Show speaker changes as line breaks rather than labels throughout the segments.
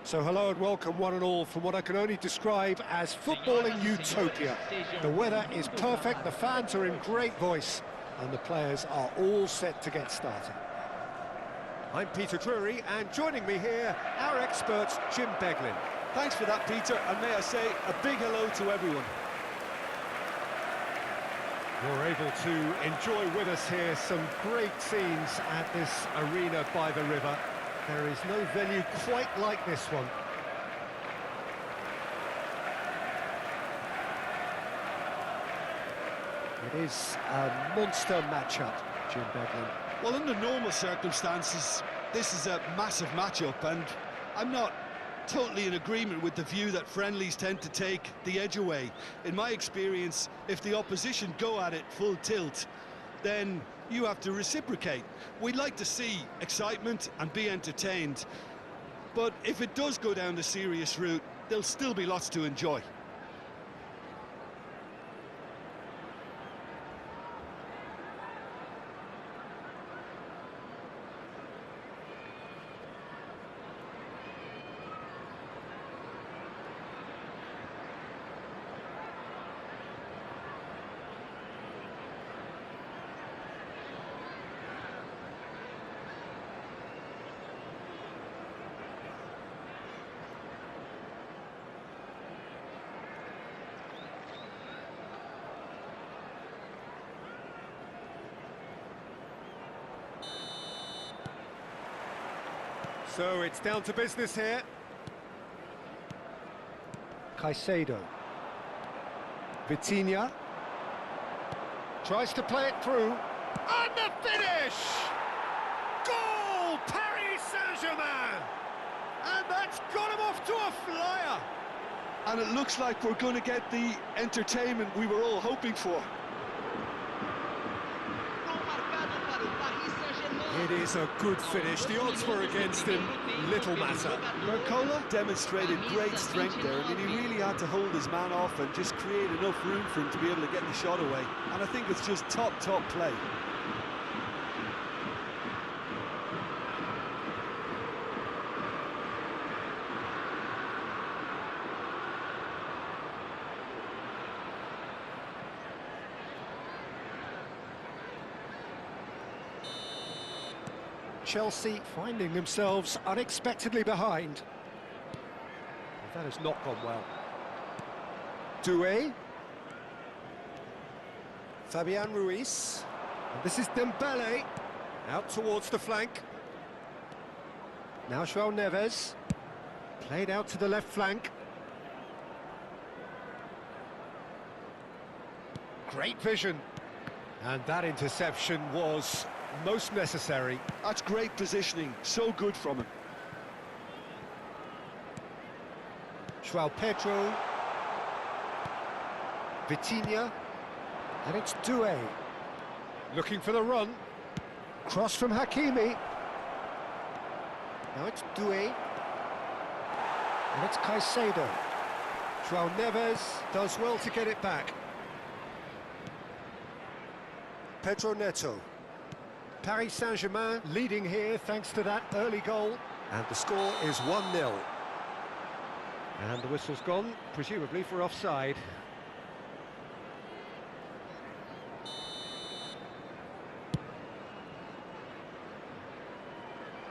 So hello and welcome one and all from what I can only describe as footballing utopia. The weather is perfect, the fans are in great voice, and the players are all set to get started. I'm Peter Drury, and joining me here, our expert, Jim Beglin.
Thanks for that, Peter, and may I say a big hello to everyone.
You're able to enjoy with us here some great scenes at this arena by the river. There is no venue quite like this one. It is a monster matchup, Jim Beglin.
Well, under normal circumstances, this is a massive matchup, and I'm not totally in agreement with the view that friendlies tend to take the edge away. In my experience, if the opposition go at it full tilt, then you have to reciprocate. We'd like to see excitement and be entertained, but if it does go down the serious route, there'll still be lots to enjoy.
So it's down to business here. Caicedo. Vitinha. Tries to play it through. And the finish! Goal! Paris Saint-Germain! And that's got him off to a flyer!
And it looks like we're going to get the entertainment we were all hoping for.
It is a good finish. The odds were against him. Little matter.
Barcola demonstrated great strength there. I mean, he really had to hold his man off and just create enough room for him to be able to get the shot away. And I think it's just top play.
Chelsea finding themselves unexpectedly behind. That has not gone well. Doué. Fabian Ruiz. And this is Dembele. Out towards the flank. Now João Neves. Played out to the left flank. Great vision. And that interception was most necessary.
That's great positioning, so good from him.
João Pedro. Vitinha. And it's Doué. Looking for the run. Cross from Hakimi. Now it's Doué. And it's Caicedo. João Neves does well to get it back. Pedro Neto. Paris Saint-Germain leading here thanks to that early goal. And the score is 1-0. And the whistle's gone, presumably for offside.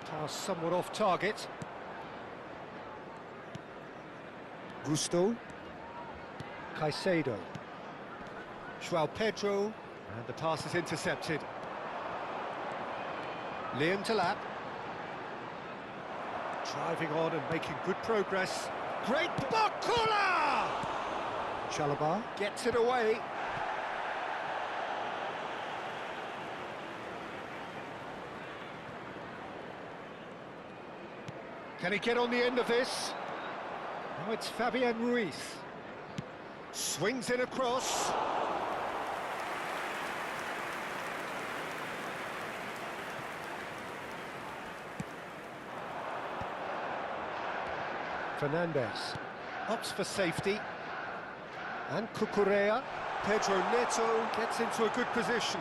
Pass somewhat off target. Gusto. Caicedo. João Pedro. And the pass is intercepted. Liam Delap. Driving on and making good progress. Great Barcola! Chalobah gets it away. Can he get on the end of this? Now it's Fabian Ruiz. Swings in across. Fernandes opts for safety, and Cucurella. Pedro Neto gets into a good position.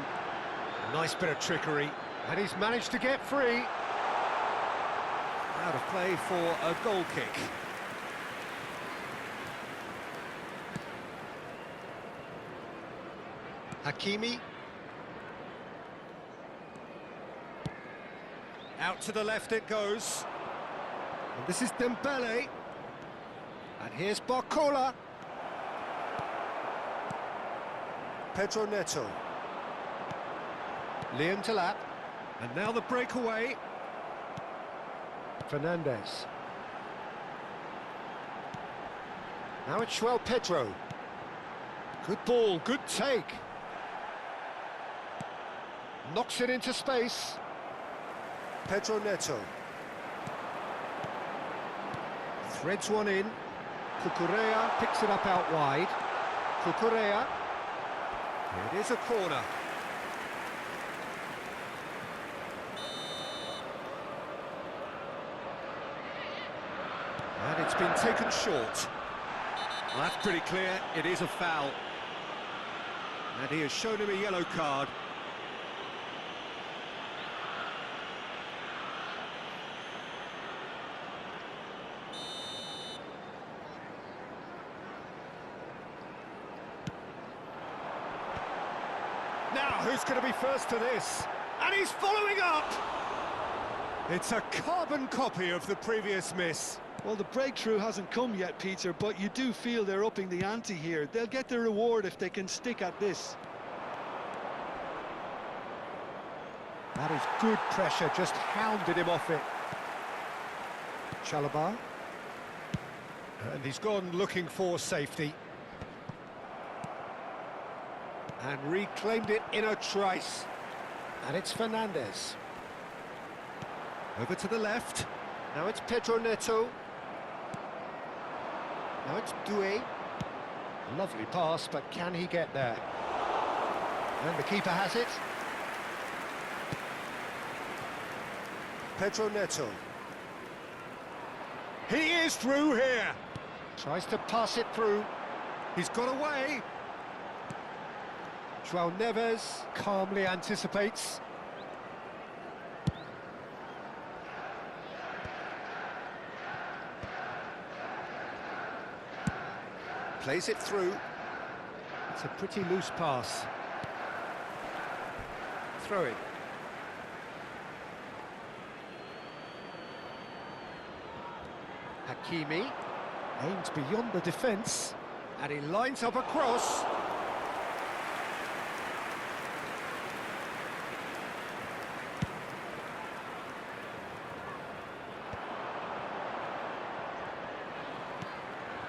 Nice bit of trickery, and he's managed to get free. Out of play for a goal kick. Hakimi. Out to the left it goes. And this is Dembele. And here's Barcola. Pedro Neto. Liam Delap. And now the breakaway. Fernandez. Now it's João Pedro. Good ball, good take. Knocks it into space. Pedro Neto. Threads one in. Cucurella picks it up out wide. Cucurella. It is a corner. And it's been taken short. Well, that's pretty clear, it is a foul. And he has shown him a yellow card. Now, who's going to be first to this? And he's following up! It's a carbon copy of the previous miss.
Well, the breakthrough hasn't come yet, Peter, but you do feel they're upping the ante here. They'll get the reward if they can stick at this.
That is good pressure, just hounded him off it. Chalobah. And he's gone looking for safety. And reclaimed it in a trice. And it's Fernandez. Over to the left. Now it's Pedro Neto. Now it's Doué. Lovely pass, but can he get there? And the keeper has it. Pedro Neto. He is through here. Tries to pass it through. He's got away. João Neves calmly anticipates. Plays it through. It's a pretty loose pass. Throw it. Hakimi aims beyond the defence, and he lines up a cross.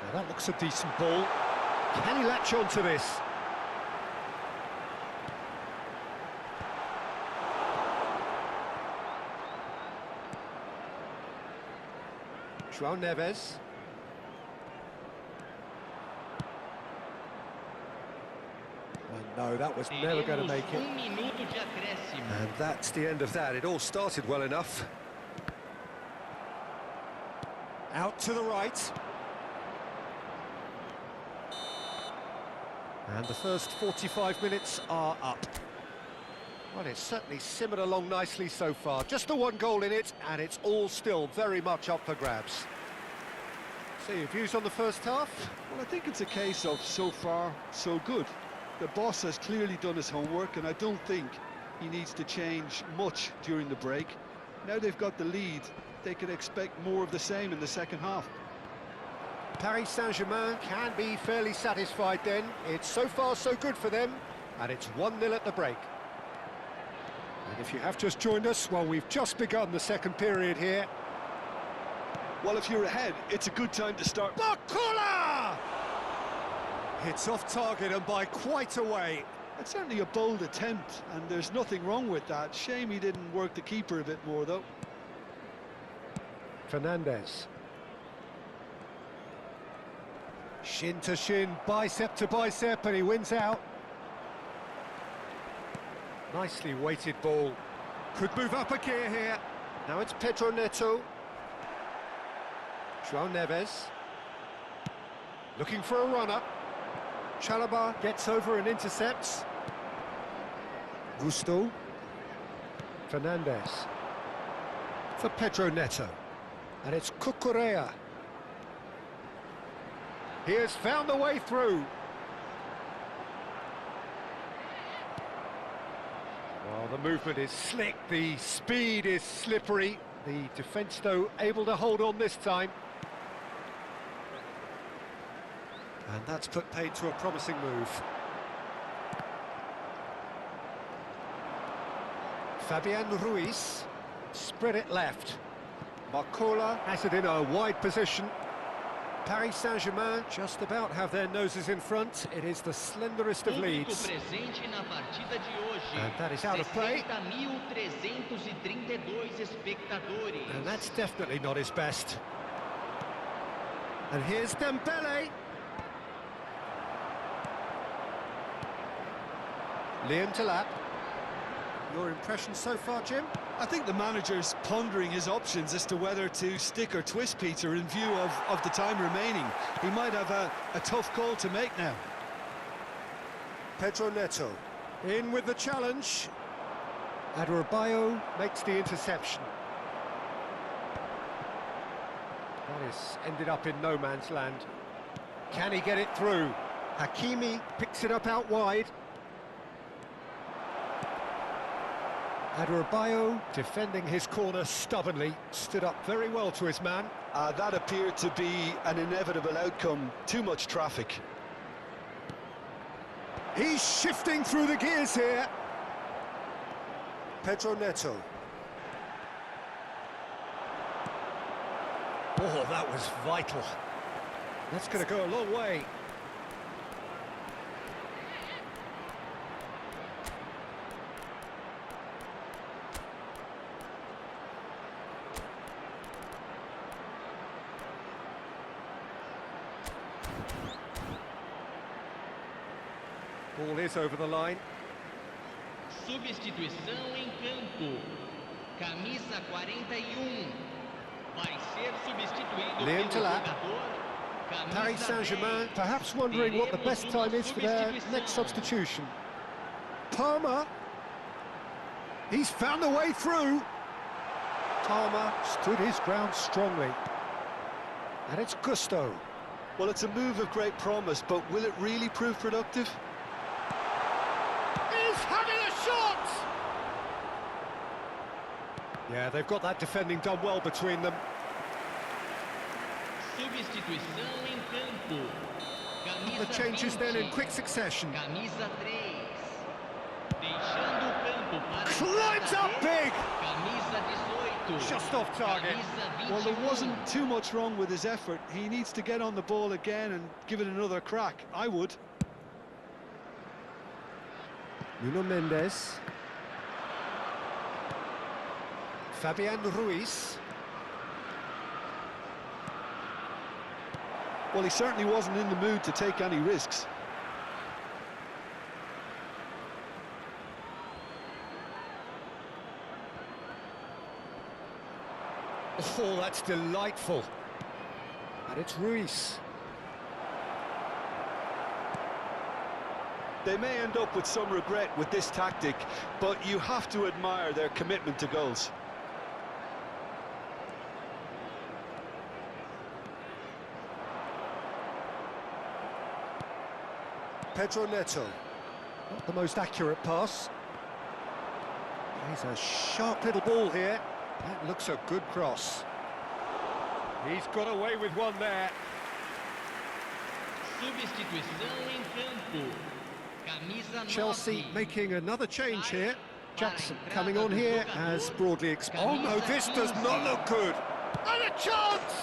Now that looks a decent ball. Can he latch on to this? João Neves. Well, no, that was never going to make it. And that's the end of that. It all started well enough. Out to the right. And the first 45 minutes are up. Well, it's certainly simmered along nicely so far. Just the one goal in it, and it's all still very much up for grabs. So, your views on the first half?
Well, I think it's a case of so far, so good. The boss has clearly done his homework, and I don't think he needs to change much during the break. Now they've got the lead, they can expect more of the same in the second half.
Paris Saint-Germain can be fairly satisfied then. It's so far so good for them, and it's 1-0 at the break. And if you have just joined us, well, we've just begun the second period here.
Well, if you're ahead, it's a good time to start.
Barcola! It's off target and by quite a way.
It's certainly a bold attempt, and there's nothing wrong with that. Shame he didn't work the keeper a bit more, though.
Fernandez. Shin to shin, bicep to bicep, and he wins out. Nicely weighted ball. Could move up a gear here. Now it's Pedro Neto. João Neves. Looking for a runner. Chalobah gets over and intercepts. Gusto. Fernandez. For Pedro Neto. And it's Cucurella. He has found the way through. Well, the movement is slick, the speed is slippery. The defence, though, able to hold on this time. And that's put paid to a promising move. Fabian Ruiz, spread it left. Barcola has it in a wide position. Paris Saint-Germain just about have their noses in front. It is the slenderest of leads. And that is out of play. And that's definitely not his best. And here's Dembele. Liam Delap. Your impression so far, Jim?
I think the manager's pondering his options as to whether to stick or twist Peter in view of the time remaining. He might have a tough call to make now.
Pedro Neto in with the challenge. Adebayo makes the interception. That is ended up in no man's land. Can he get it through? Hakimi picks it up out wide. Adebayo, defending his corner stubbornly, stood up very well to his man.
That appeared to be an inevitable outcome. Too much traffic.
He's shifting through the gears here. Pedro Neto. Oh, that was vital. That's going to go a long way. Ball is over the line.
Substituição em campo. Camisa 41. Vai ser substituído
Liam
pelo
Delap.
jogador.
Paris Saint-Germain perhaps wondering what the best time is for their next substitution. Palmer. He's found the way through. Palmer stood his ground strongly. And it's Gusto.
Well, it's a move of great promise, but will it really prove productive?
He's having a shot! Yeah, they've got that defending done well between them.
Substituição em campo. Camisa
The changes
20.
then in quick succession.
Camisa 3. Deixando o campo para
Climbs up big!
Camisa 18.
Just off target.
Camisa
Well, there
21.
wasn't too much wrong with his effort. He needs to get on the ball again and give it another crack. I would.
Nuno Mendes. Fabian Ruiz.
Well, he certainly wasn't in the mood to take any risks.
Oh, that's delightful. And it's Ruiz.
They may end up with some regret with this tactic, but you have to admire their commitment to goals.
Pedro Neto. Not the most accurate pass. He's a sharp little ball here. That looks a good cross. He's got away with one there.
Substituição em campo. Camisa 9.
Chelsea making another change here. Jackson coming on here as broadly explained. Oh no, this does not look good. And a chance!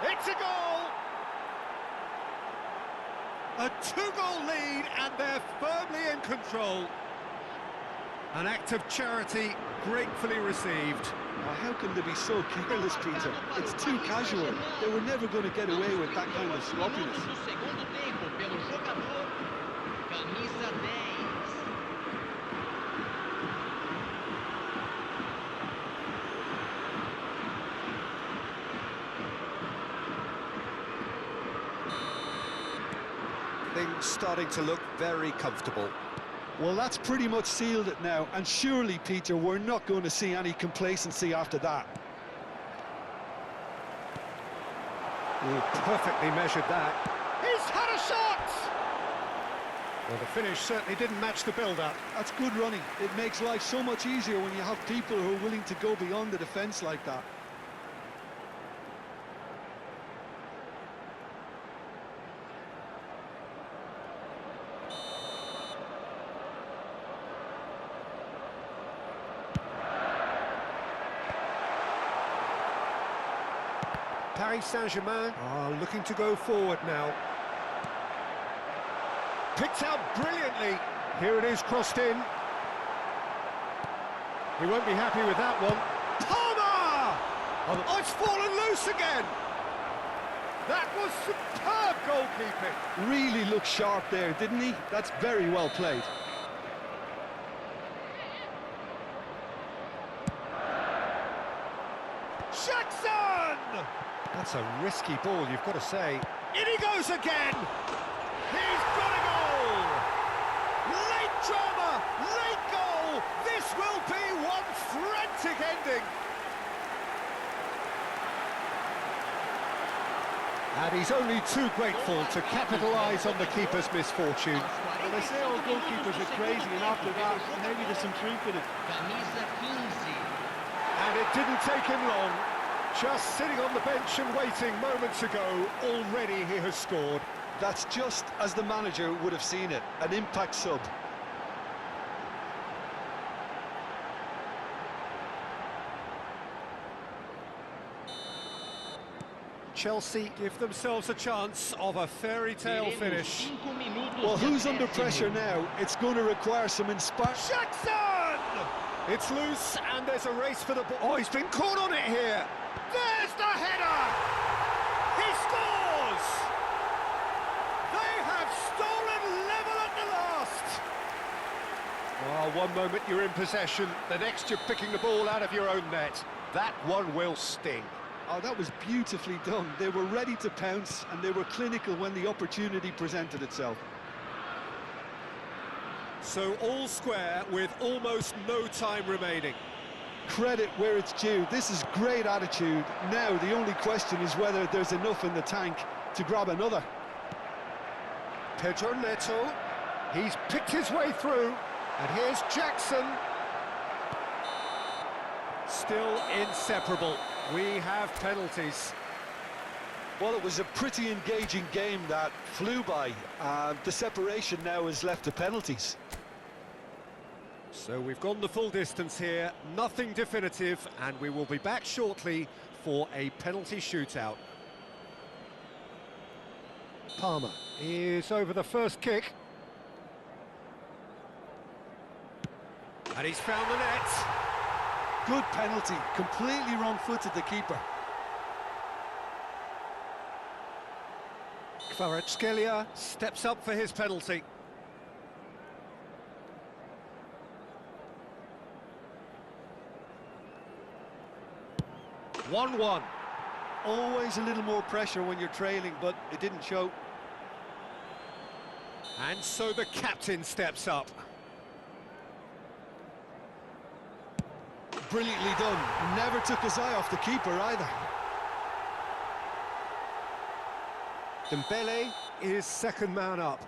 It's a goal! A two-goal lead and they're firmly in control. An act of charity gratefully received.
How can they be so careless, Peter? It's too casual. They were never going to get away with that kind of sloppiness.
Do segundo tempo pelo jogador. Camisa 10.
Things starting to look very comfortable.
Well, that's pretty much sealed it now, and surely, Peter, we're not going to see any complacency after that.
Oh, perfectly measured that. He's had a shot! Well, the finish certainly didn't match the build-up.
That's good running. It makes life so much easier when you have people who are willing to go beyond the defence like that.
Paris Saint-Germain are looking to go forward now. Picked out brilliantly. Here it is, crossed in. He won't be happy with that one. Palmer! Oh, it's fallen loose again. That was superb goalkeeping.
Really looked sharp there, didn't he? That's very well played.
Jackson! That's a risky ball, you've got to say. In he goes again! He's got a goal! Late drama, late goal! This will be one frantic ending! And he's only too grateful to capitalise on the keeper's misfortune.
Well, they say all goalkeepers are crazy, and after that, maybe there's some truth in it.
And it didn't take him long. Just sitting on the bench and waiting moments ago, already he has scored.
That's just as the manager would have seen it, an impact sub.
Chelsea give themselves a chance of a fairy tale finish.
Well, who's under pressure now? It's going to require some
Jackson! It's loose and there's a race for the ball. Oh, he's been caught on it here. There's the header! He scores! They have stolen level at the last! Oh, one moment you're in possession, the next you're picking the ball out of your own net. That one will sting.
Oh, that was beautifully done. They were ready to pounce and they were clinical when the opportunity presented itself.
So all square with almost no time remaining.
Credit where it's due. This is great attitude. Now the only question is whether there's enough in the tank to grab another.
Pedro Neto, he's picked his way through, and here's Jackson. Still inseparable. We have penalties.
Well, it was a pretty engaging game that flew by. The separation now is left to penalties.
So we've gone the full distance here, nothing definitive, and we will be back shortly for a penalty shootout. Palmer is over the first kick. And he's found the net.
Good penalty, completely wrong-footed the keeper.
Kvaratskhelia steps up for his penalty. (1-1).
Always a little more pressure when you're trailing, but it didn't show.
And so the captain steps up.
Brilliantly done. Never took his eye off the keeper either.
Dembele is second man up.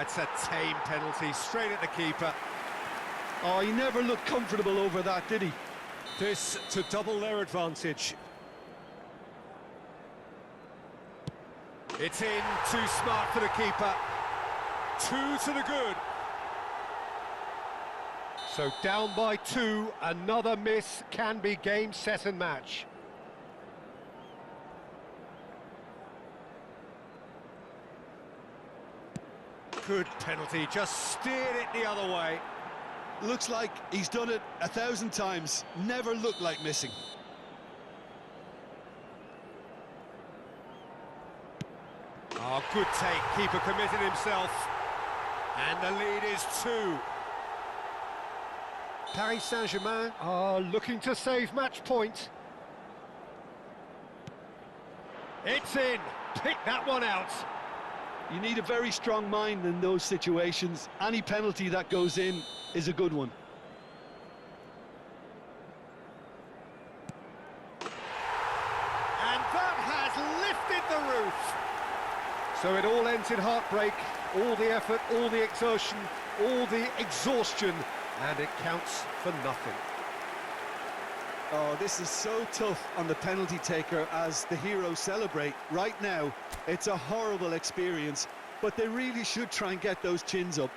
It's a tame penalty, straight at the keeper.
Oh, he never looked comfortable over that, did he?
This to double their advantage. It's in, too smart for the keeper. 2 to the good. So down by 2, another miss can be game, set and match. Good penalty, just steered it the other way.
Looks like he's done it 1,000 times. Never looked like missing.
Oh, good take, keeper committed himself. And the lead is 2. Paris Saint-Germain are looking to save match point. It's in, pick that one out.
You need a very strong mind in those situations. Any penalty that goes in is a good one.
That has lifted the roof. So it all ends in heartbreak, all the effort, all the exertion, all the exhaustion, and it counts for nothing.
Oh, this is so tough on the penalty taker as the heroes celebrate. Right now, it's a horrible experience, but they really should try and get those chins up.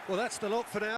Well, that's the lot for now.